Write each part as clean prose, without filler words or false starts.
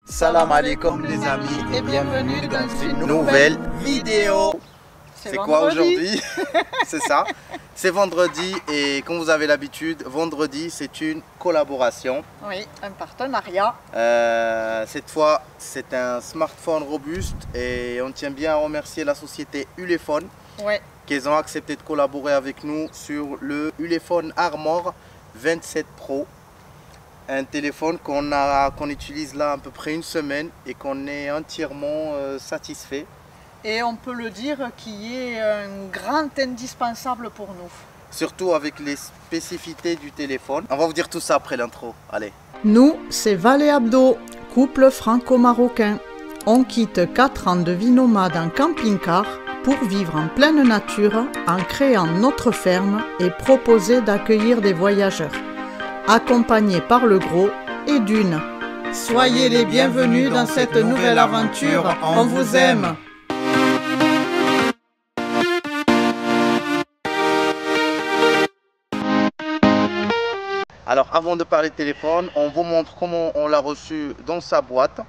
Salam alaikum les amis et bienvenue dans une nouvelle vidéo. C'est quoi aujourd'hui? C'est ça, c'est vendredi et comme vous avez l'habitude, vendredi c'est une collaboration. Oui, un partenariat. Cette fois c'est un smartphone robuste et on tient bien à remercier la société Ulefone qu'ils ont accepté de collaborer avec nous sur le Ulefone Armor 27 Pro. Un téléphone qu'on utilise là à peu près une semaine et qu'on est entièrement satisfait. Et on peut le dire qui est un grand indispensable pour nous. Surtout avec les spécificités du téléphone. On va vous dire tout ça après l'intro. Allez. Nous, c'est Val et Abdo, couple franco-marocain. On quitte 4 ans de vie nomade en camping-car pour vivre en pleine nature en créant notre ferme et proposer d'accueillir des voyageurs. Accompagnés par le gros et d'une. Soyez les bienvenus dans cette nouvelle aventure, on vous aime. Alors avant de parler de téléphone, on vous montre comment on l'a reçu dans sa boîte.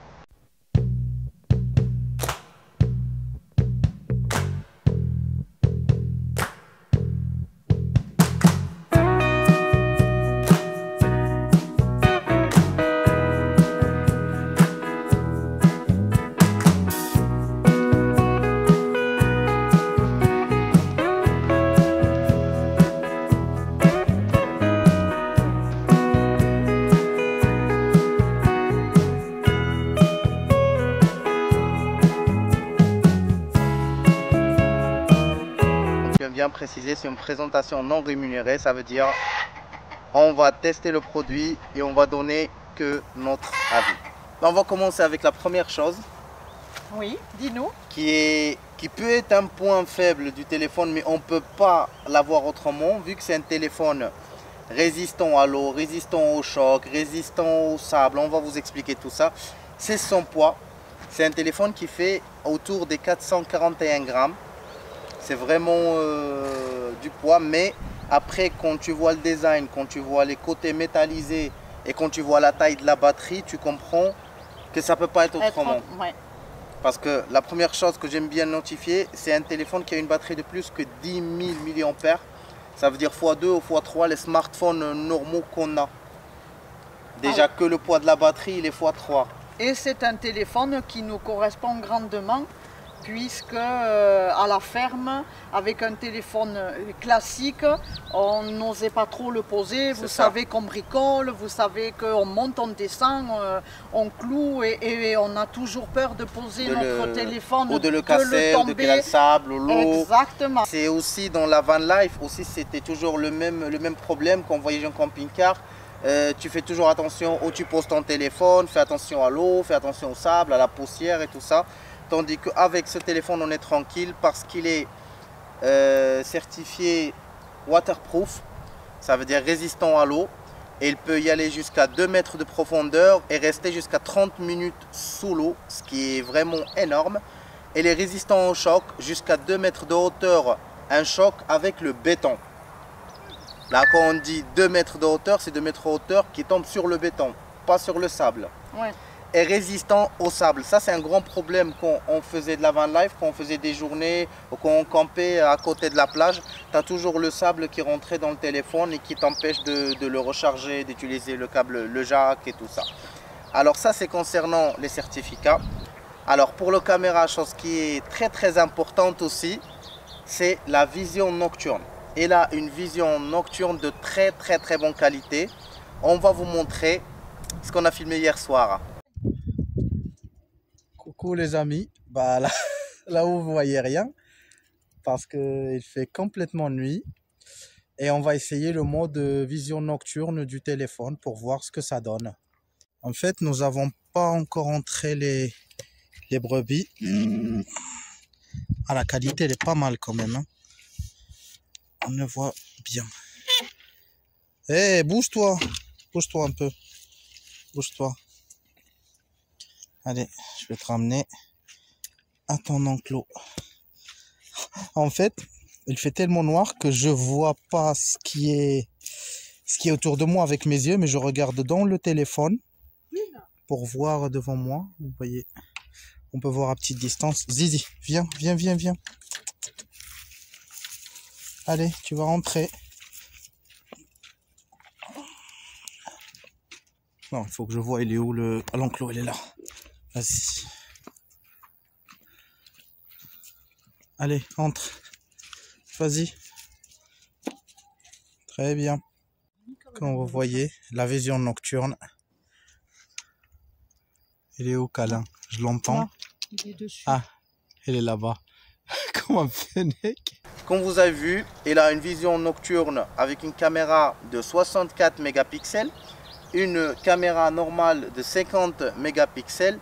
Bien préciser, c'est une présentation non rémunérée, ça veut dire on va tester le produit et on va donner que notre avis. On va commencer avec la première chose. Oui, dis-nous. Qui peut être un point faible du téléphone, mais on ne peut pas l'avoir autrement, vu que c'est un téléphone résistant à l'eau, résistant au choc, résistant au sable. On va vous expliquer tout ça. C'est son poids. C'est un téléphone qui fait autour des 441 grammes. C'est vraiment du poids, mais après quand tu vois le design, quand tu vois les côtés métallisés et quand tu vois la taille de la batterie, tu comprends que ça ne peut pas être autrement. Parce que la première chose que j'aime bien notifier, c'est un téléphone qui a une batterie de plus que 10 000 mAh. Ça veut dire x2 ou x3 les smartphones normaux qu'on a. Déjà que le poids de la batterie, il est x3. Et c'est un téléphone qui nous correspond grandement, puisque à la ferme, avec un téléphone classique, on n'osait pas trop le poser. Vous savez qu'on bricole, vous savez qu'on monte, on descend, on cloue et on a toujours peur de poser notre téléphone, ou de le casser, de qu'il y a le sable, l'eau. Exactement. C'est aussi dans la van life, aussi c'était toujours le même problème quand on voyage en camping-car. Tu fais toujours attention où tu poses ton téléphone, fais attention à l'eau, fais attention au sable, à la poussière et tout ça. Tandis qu'avec ce téléphone, on est tranquille parce qu'il est certifié waterproof, ça veut dire résistant à l'eau. Et il peut y aller jusqu'à 2 mètres de profondeur et rester jusqu'à 30 minutes sous l'eau, ce qui est vraiment énorme. Et il est résistant au choc jusqu'à 2 mètres de hauteur, un choc avec le béton. Là, quand on dit 2 mètres de hauteur, c'est 2 mètres de hauteur qui tombe sur le béton, pas sur le sable. Est résistant au sable. Ça, c'est un grand problème quand on faisait de la van life, quand on faisait des journées ou quand on campait à côté de la plage. Tu as toujours le sable qui rentrait dans le téléphone et qui t'empêche de le recharger, d'utiliser le câble, le jack et tout ça. Alors ça, c'est concernant les certificats. Alors pour le caméra, chose qui est très importante aussi, c'est la vision nocturne. Elle a une vision nocturne de très bonne qualité. On va vous montrer ce qu'on a filmé hier soir. Coucou les amis, bah là où vous voyez rien parce qu'il fait complètement nuit et on va essayer le mode vision nocturne du téléphone pour voir ce que ça donne. En fait, nous n'avons pas encore entré les brebis. Ah, la qualité elle est pas mal quand même, hein. On le voit bien. Bouge-toi un peu, bouge-toi. Allez, je vais te ramener à ton enclos. En fait, il fait tellement noir que je vois pas ce qui est autour de moi avec mes yeux, mais je regarde dans le téléphone pour voir devant moi. Vous voyez, on peut voir à petite distance. Zizi, viens, viens, viens, viens. Allez, tu vas rentrer. Non, il faut que je vois, il est où le... Ah, l'enclos, il est là. Vas-y. Allez, entre. Vas-y. Très bien. Comme vous voyez, la vision nocturne. Il est où, câlin? Je l'entends. Il est dessus. Ah, il est là-bas. Comme un fennec. Comme vous avez vu, il a une vision nocturne avec une caméra de 64 mégapixels, une caméra normale de 50 mégapixels.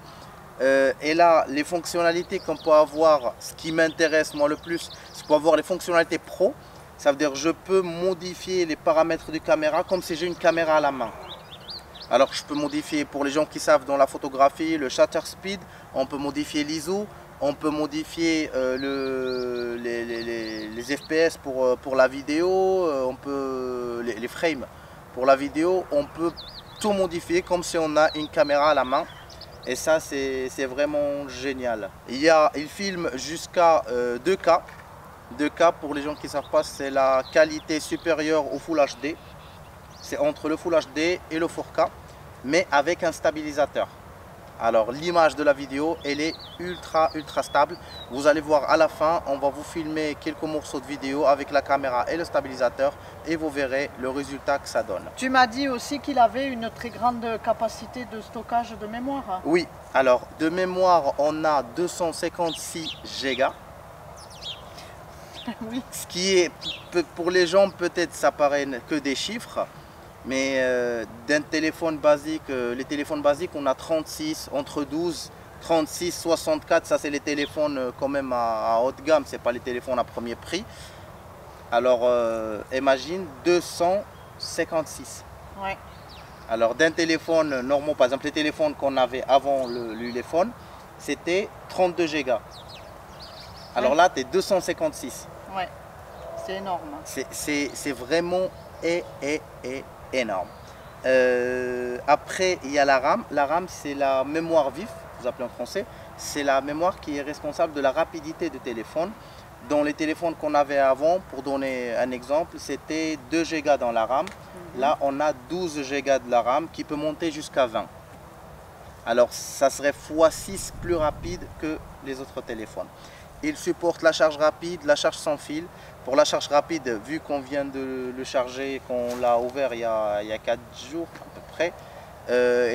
Et là, les fonctionnalités qu'on peut avoir, ce qui m'intéresse moi le plus, c'est pour avoir les fonctionnalités pro. Ça veut dire que je peux modifier les paramètres de caméra comme si j'ai une caméra à la main. Alors je peux modifier, pour les gens qui savent dans la photographie, le shutter speed, on peut modifier l'ISO, on peut modifier les FPS pour la vidéo, on peut les frames pour la vidéo, on peut tout modifier comme si on a une caméra à la main. Et ça c'est vraiment génial. Il filme jusqu'à 2K. 2K pour les gens qui ne savent pas, c'est la qualité supérieure au Full HD. C'est entre le Full HD et le 4K, mais avec un stabilisateur. Alors l'image de la vidéo, elle est ultra stable. Vous allez voir à la fin, on va vous filmer quelques morceaux de vidéo avec la caméra et le stabilisateur et vous verrez le résultat que ça donne. Tu m'as dit aussi qu'il avait une très grande capacité de stockage de mémoire. Oui, alors de mémoire, on a 256 Go. Oui. Ce qui est, pour les gens, peut-être ça paraît que des chiffres, mais d'un téléphone basique, les téléphones basiques, on a 36, entre 12, 36, 64, ça c'est les téléphones quand même à haute gamme, c'est pas les téléphones à premier prix. Alors imagine 256. Ouais. Alors d'un téléphone normal, par exemple les téléphones qu'on avait avant l'Ulefone, c'était 32 Go. Alors là, tu es 256. Ouais, c'est énorme. C'est vraiment énorme. Après, il y a la RAM. La RAM, c'est la mémoire vive, vous appelez en français. C'est la mémoire qui est responsable de la rapidité du téléphone. Dans les téléphones qu'on avait avant, pour donner un exemple, c'était 2 Go dans la RAM. Là, on a 12 Go de la RAM qui peut monter jusqu'à 20. Alors, ça serait x6 plus rapide que les autres téléphones. Il supporte la charge rapide, la charge sans fil. Pour la charge rapide, vu qu'on vient de le charger, qu'on l'a ouvert il y a 4 jours à peu près,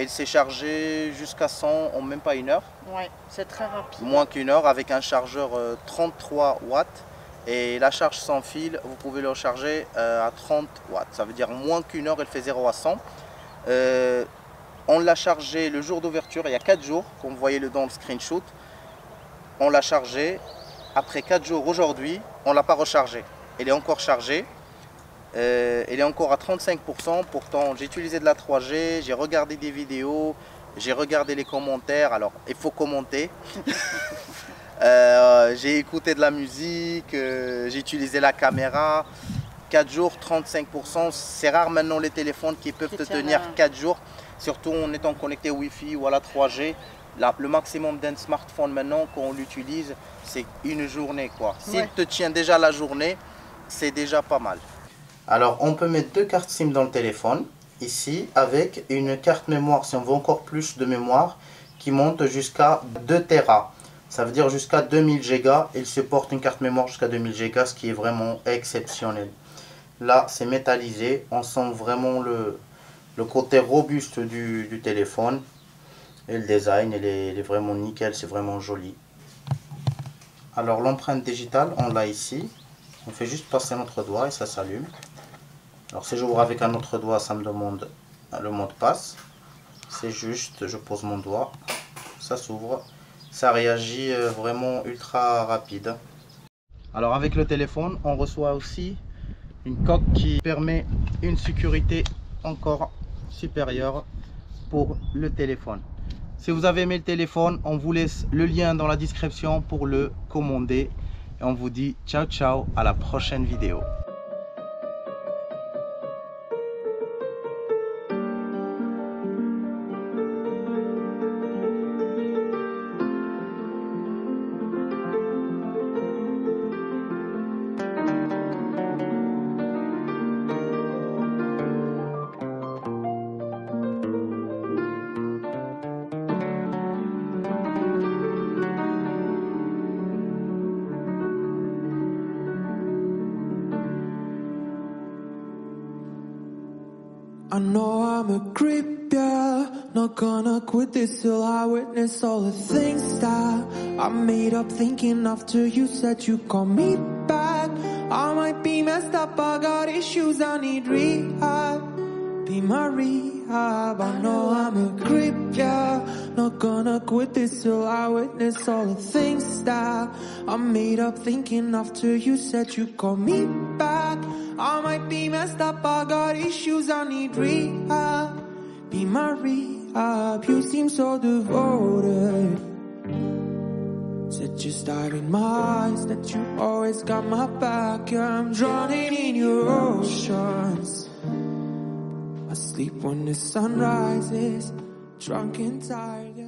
il s'est chargé jusqu'à 100 en même pas une heure. Oui, c'est très rapide. Moins qu'une heure avec un chargeur 33 watts. Et la charge sans fil, vous pouvez le recharger à 30 watts. Ça veut dire moins qu'une heure, elle fait 0 à 100. On l'a chargé le jour d'ouverture, il y a 4 jours, comme vous voyez dans le screenshot. On l'a chargé, après 4 jours aujourd'hui, on ne l'a pas rechargé. Elle est encore chargée, elle est encore à 35%, pourtant j'ai utilisé de la 3G, j'ai regardé des vidéos, j'ai regardé les commentaires, alors il faut commenter. J'ai écouté de la musique, j'ai utilisé la caméra. 4 jours, 35%, c'est rare maintenant les téléphones qui peuvent te tenir 4 jours, surtout en étant connecté Wi-Fi ou à la 3G. Le maximum d'un smartphone maintenant, quand on l'utilise, c'est une journée, quoi. S'il te tient déjà la journée, c'est déjà pas mal. Alors, on peut mettre 2 cartes SIM dans le téléphone, ici, avec une carte mémoire, si on veut encore plus de mémoire, qui monte jusqu'à 2 Tera. Ça veut dire jusqu'à 2000 Go. Il supporte une carte mémoire jusqu'à 2000 Go, ce qui est vraiment exceptionnel. Là, c'est métallisé. On sent vraiment le côté robuste du téléphone. Et le design, il est vraiment nickel, c'est vraiment joli. Alors l'empreinte digitale, on l'a ici. On fait juste passer notre doigt et ça s'allume. Alors si j'ouvre avec un autre doigt, ça me demande le mot de passe. C'est juste, je pose mon doigt, ça s'ouvre. Ça réagit vraiment ultra rapide. Alors avec le téléphone, on reçoit aussi une coque qui permet une sécurité encore supérieure pour le téléphone. Si vous avez aimé le téléphone, on vous laisse le lien dans la description pour le commander. Et on vous dit ciao ciao, à la prochaine vidéo. I know I'm a creep, yeah. Not gonna quit this till I witness all the things that I made up thinking after you said you call me back. I might be messed up, I got issues, I need rehab. Be my rehab. I know I'm a creep, yeah. Not gonna quit this till I witness all the things that I made up thinking after you said you call me back. I might be messed up, I got issues, I need rehab. Be my rehab. You seem so devoted. Said just dive in my eyes, that you always got my back. Yeah, I'm drowning in your oceans. I sleep when the sun rises, drunk and tired.